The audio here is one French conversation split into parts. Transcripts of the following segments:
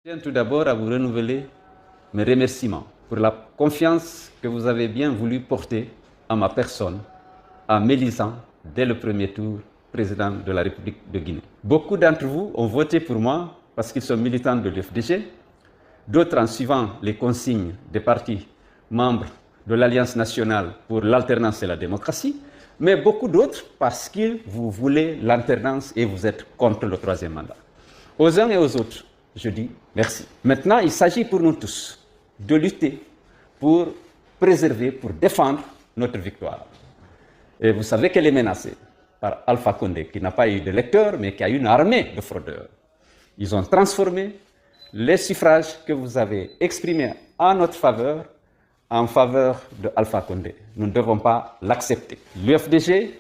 Je tiens tout d'abord à vous renouveler mes remerciements pour la confiance que vous avez bien voulu porter à ma personne en m'élisant dès le premier tour président de la République de Guinée. Beaucoup d'entre vous ont voté pour moi parce qu'ils sont militants de l'UFDG, d'autres en suivant les consignes des partis membres de l'Alliance nationale pour l'alternance et la démocratie, mais beaucoup d'autres parce que vous voulez l'alternance et vous êtes contre le troisième mandat. Aux uns et aux autres, je dis merci. Maintenant, il s'agit pour nous tous de lutter pour préserver, pour défendre notre victoire. Et vous savez qu'elle est menacée par Alpha Condé, qui n'a pas eu d'électeurs, mais qui a une armée de fraudeurs. Ils ont transformé les suffrages que vous avez exprimés en notre faveur en faveur de Alpha Condé. Nous ne devons pas l'accepter. L'UFDG,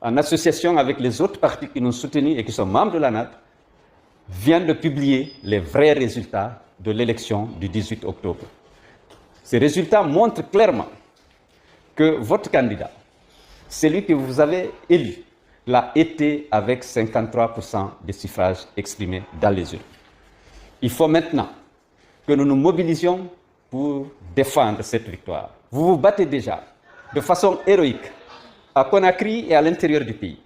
en association avec les autres partis qui nous soutenus et qui sont membres de la NAD, vient de publier les vrais résultats de l'élection du 18 octobre. Ces résultats montrent clairement que votre candidat, celui que vous avez élu, l'a été avec 53% des suffrages exprimés dans les urnes. Il faut maintenant que nous nous mobilisions pour défendre cette victoire. Vous vous battez déjà de façon héroïque à Conakry et à l'intérieur du pays.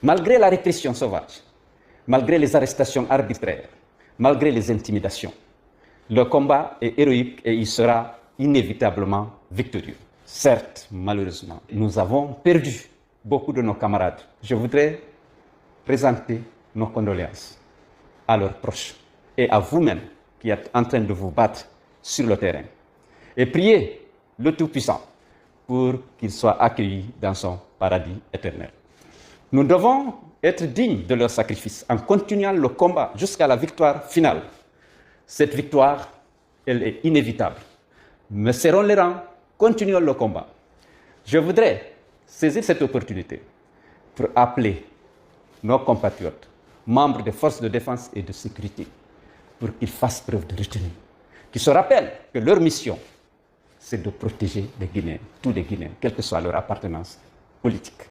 Malgré la répression sauvage, malgré les arrestations arbitraires, malgré les intimidations, le combat est héroïque et il sera inévitablement victorieux. Certes, malheureusement, nous avons perdu beaucoup de nos camarades. Je voudrais présenter nos condoléances à leurs proches et à vous-même qui êtes en train de vous battre sur le terrain. Et priez le Tout-Puissant pour qu'il soit accueilli dans son paradis éternel. Nous devons être dignes de leur sacrifice en continuant le combat jusqu'à la victoire finale. Cette victoire, elle est inévitable. Mais serrons les rangs, continuons le combat. Je voudrais saisir cette opportunité pour appeler nos compatriotes, membres des forces de défense et de sécurité, pour qu'ils fassent preuve de retenue, qu'ils se rappellent que leur mission, c'est de protéger les Guinéens, tous les Guinéens, quelle que soit leur appartenance politique.